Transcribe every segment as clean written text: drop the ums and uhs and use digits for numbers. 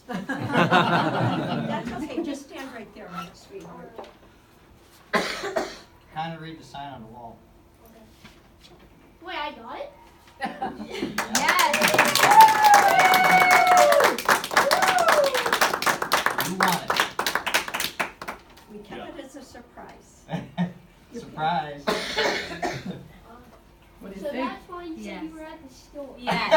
That's okay, just stand right there, my sweetheart. Kind of read the sign on the wall. Wait, I got it? Yes! You want We kept it as a surprise. it. Surprise. What do you So think? that's why you said Yes. you were at the store. Yes.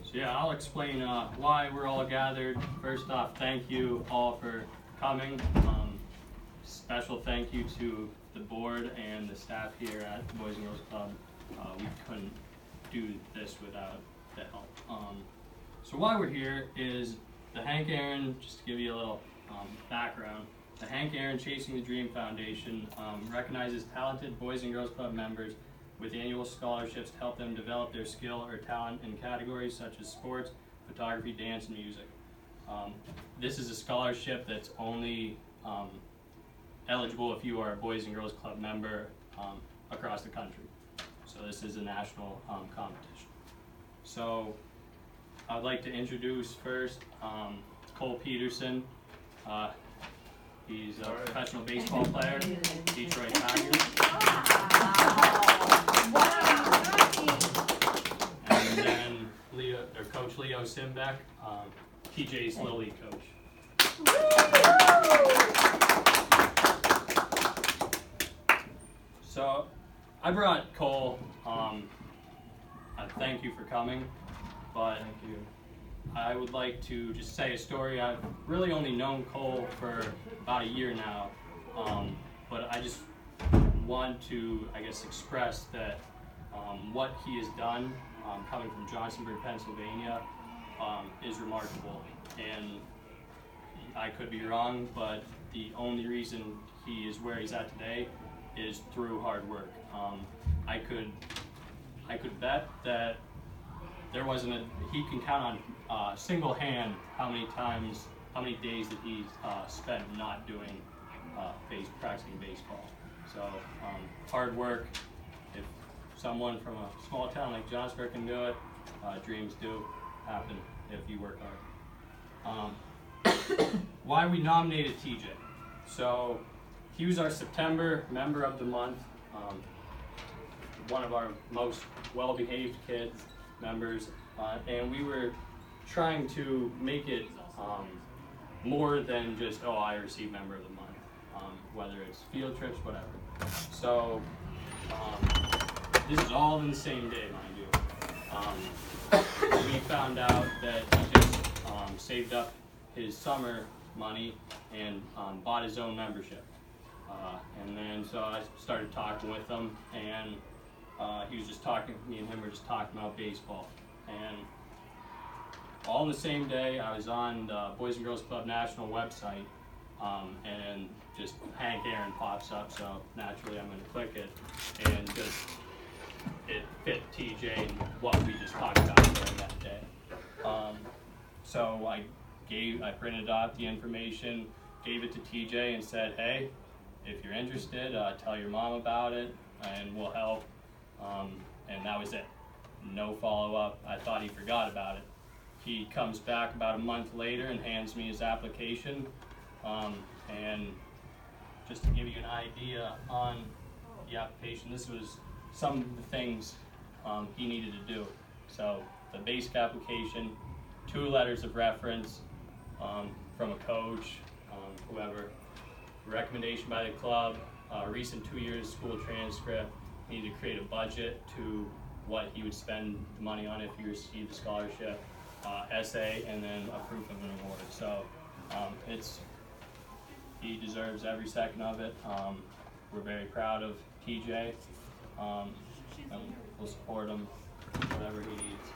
So yeah, I'll explain why we're all gathered. First off, thank you all for coming. Special thank you to the board and the staff here at the Boys and Girls Club. We couldn't do this without the help. So why we're here is the Hank Aaron, just to give you a little background, the Hank Aaron Chasing the Dream Foundation recognizes talented Boys and Girls Club members with annual scholarships to help them develop their skill or talent in categories such as sports, photography, dance, and music. This is a scholarship that's only eligible if you are a Boys and Girls Club member across the country. So this is a national competition. So I'd like to introduce first Cole Peterson. He's a professional baseball player, Detroit Tigers. And then Coach Leo Simbeck, TJ's Little League coach. So I brought Cole. Thank you for coming, but I would like to just say a story. I've really only known Cole for about a year now, but I just want to, I guess, express that what he has done coming from Johnsonburg, Pennsylvania, is remarkable. And I could be wrong, but the only reason he is where he's at today is through hard work. I could bet that there wasn't he can count on single hand how many days that he spent not doing practicing baseball. So hard work. If someone from a small town like Johnsburg can do it, dreams do happen if you work hard. Why we nominated TJ? So he was our September member of the month. One of our most well-behaved kids, members, and we were trying to make it more than just, oh, I received member of the month, whether it's field trips, whatever. So this is all in the same day, mind you. We found out that he just saved up his summer money and bought his own membership. And then so I started talking with him, and he was just talking, me and him were just talking about baseball. And all in the same day, I was on the Boys and Girls Club National website, and just Hank Aaron pops up, so naturally I'm going to click it, and just it fit TJ and what we just talked about during that day. So I printed off the information, gave it to TJ, and said, hey, if you're interested, tell your mom about it, and we'll help. And that was it. No follow-up. I thought he forgot about it. He comes back about a month later and hands me his application. And just to give you an idea on the application, this was some of the things he needed to do. So the basic application, 2 letters of reference from a coach, whoever, recommendation by the club, recent 2 years school transcript. He needed to create a budget to what he would spend the money on if he received the scholarship, essay, and then a proof of an award. So he deserves every second of it. We're very proud of TJ, and we'll support him whatever he needs.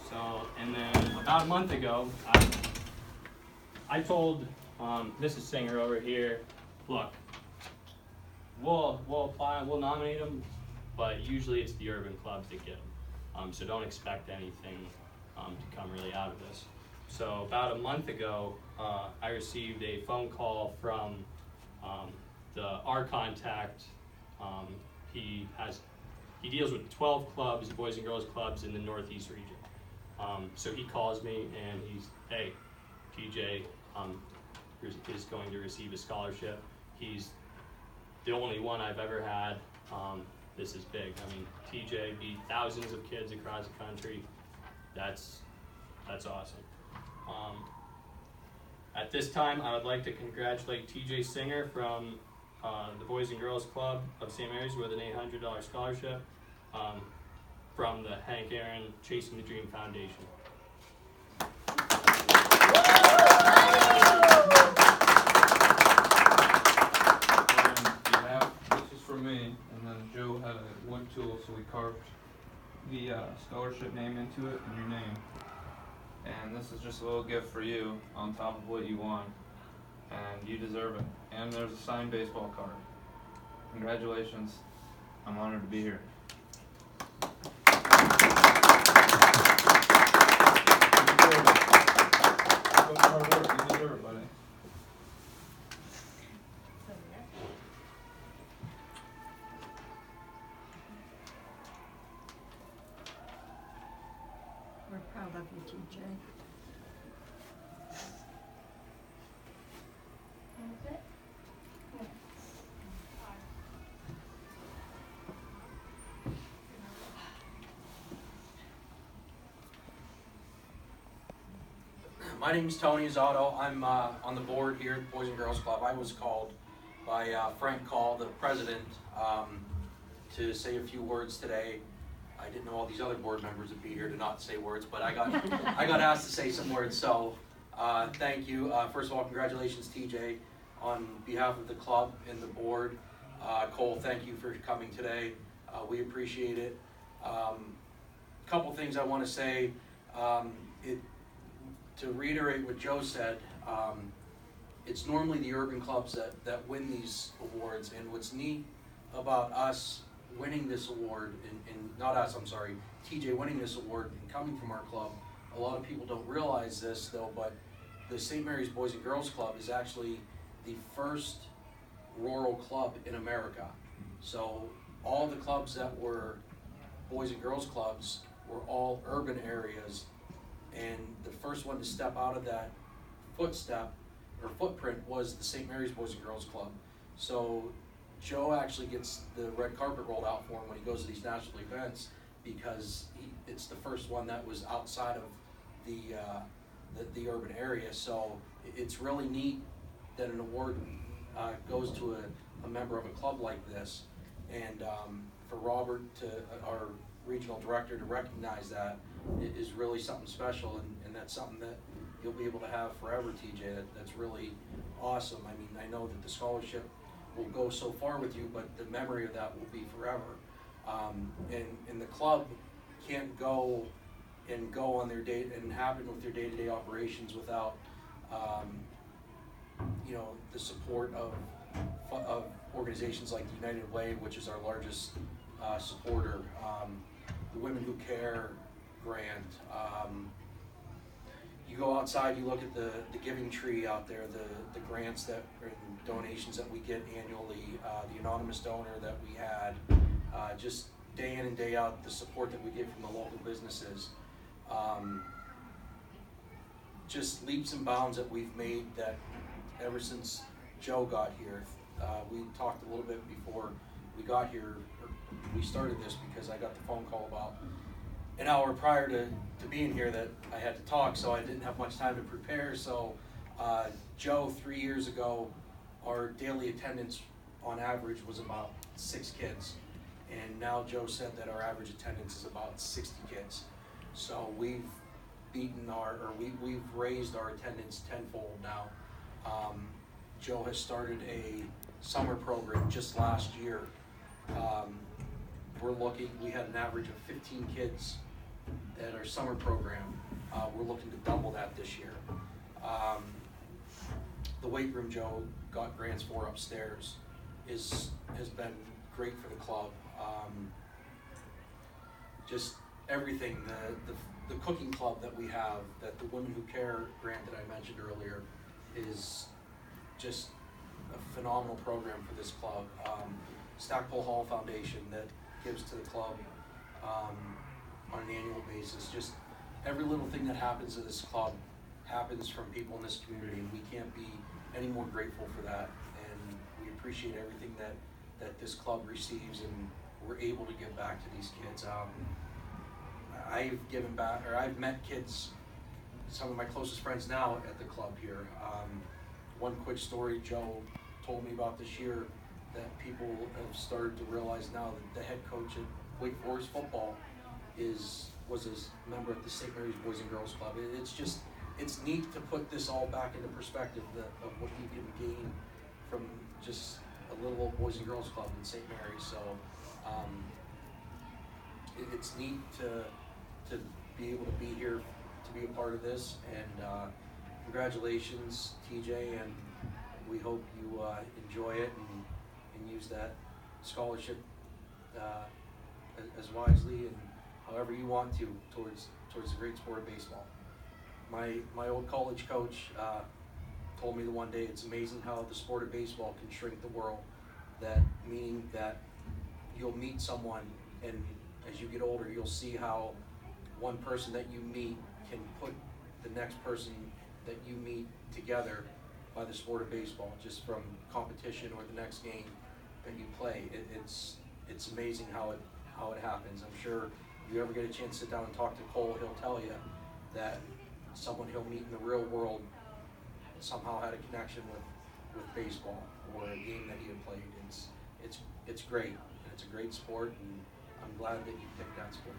So, and then about a month ago, I told Mrs. Singer over here, look, we'll apply, we'll nominate him, but usually it's the urban clubs that get him. So don't expect anything to come really out of this. So about a month ago, I received a phone call from our contact. he deals with 12 clubs, boys and girls clubs in the Northeast region. So he calls me and he's, hey, TJ is going to receive a scholarship. He's the only one I've ever had. This is big. I mean, TJ beat thousands of kids across the country. That's awesome. At this time, I would like to congratulate TJ Singer from the Boys and Girls Club of St. Mary's with an $800 scholarship from the Hank Aaron Chasing the Dream Foundation. This is for me, and then Joe had a wood tool, so we carved the scholarship name into it and your name. And this is just a little gift for you on top of what you won, and you deserve it. And there's a signed baseball card. Congratulations. I'm honored to be here. Hard work. You deserve it, buddy. We're proud of you, TJ. That's it. My name's Tony Zotto. I'm on the board here at the Boys and Girls Club. I was called by Frank Call, the president, to say a few words today. I didn't know all these other board members would be here to not say words, but I got asked to say some words. So thank you. First of all, congratulations, TJ, on behalf of the club and the board. Cole, thank you for coming today. We appreciate it. Couple things I want to say. To reiterate what Joe said, it's normally the urban clubs that win these awards, and what's neat about us winning this award, and not us, I'm sorry, TJ winning this award and coming from our club, a lot of people don't realize this though, but the St. Mary's Boys and Girls Club is actually the first rural club in America. So all the clubs that were Boys and Girls Clubs were all urban areas, and the first one to step out of that footprint was the St. Mary's Boys and Girls Club. So Joe actually gets the red carpet rolled out for him when he goes to these national events, because it's the first one that was outside of the urban area. So it's really neat that an award goes to a member of a club like this, and for Robert, our regional director, to recognize that is really something special, and that's something that you'll be able to have forever, TJ. That's really awesome. I mean, I know that the scholarship will go so far with you, but the memory of that will be forever. And the club can't go on their day and happen with their day-to-day operations without the support of organizations like the United Way, which is our largest supporter, the Women Who Care grant. You go outside, you look at the giving tree out there, the grants and donations that we get annually, the anonymous donor that we had, just day in and day out, the support that we get from the local businesses. Just leaps and bounds that we've made that ever since Joe got here. We talked a little bit before we got here, we started this because I got the phone call about an hour prior to being here that I had to talk, so I didn't have much time to prepare. So Joe, 3 years ago, our daily attendance on average was about 6 kids. And now Joe said that our average attendance is about 60 kids. So we've we've raised our attendance tenfold now. Joe has started a summer program just last year. We had an average of 15 kids at our summer program. We're looking to double that this year. The weight room Joe got grants for upstairs has been great for the club. Just everything, the cooking club that we have, that the Women Who Care grant that I mentioned earlier, is just a phenomenal program for this club. Stackpole Hall Foundation, that gives to the club on an annual basis. Just every little thing that happens in this club happens from people in this community, and we can't be any more grateful for that. And we appreciate everything that this club receives, and we're able to give back to these kids. I've given back, or I've met kids, some of my closest friends now at the club here. One quick story Joe told me about this year that people have started to realize now that the head coach at Wake Forest football was a member at the St. Mary's Boys and Girls Club. It's neat to put this all back into perspective of what you can gain from just a little old Boys and Girls Club in St. Mary's. So it's neat to be able to be here, to be a part of this, and congratulations, TJ, and we hope you enjoy it and use that scholarship as wisely and however you want to towards the great sport of baseball. My old college coach told me the one day, it's amazing how the sport of baseball can shrink the world. That meaning that you'll meet someone, and as you get older, you'll see how one person that you meet can put the next person that you meet together by the sport of baseball, just from competition or the next game that you play. It's amazing how it happens. I'm sure if you ever get a chance to sit down and talk to Cole, he'll tell you that someone he'll meet in the real world somehow had a connection with baseball or a game that he had played. It's great, and it's a great sport, and I'm glad that you picked that sport.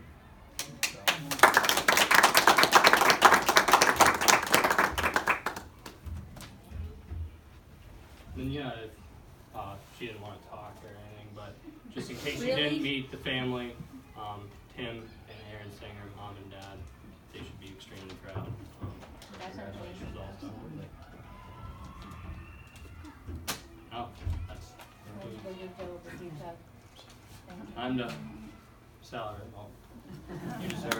Then yeah, if she didn't want to talk or anything, but just in case you Really? didn't meet the family, Tim and Aaron Singer, mom and dad, they should be extremely proud. Congratulations also. Oh, that's. I'm the salary. Oh, you deserve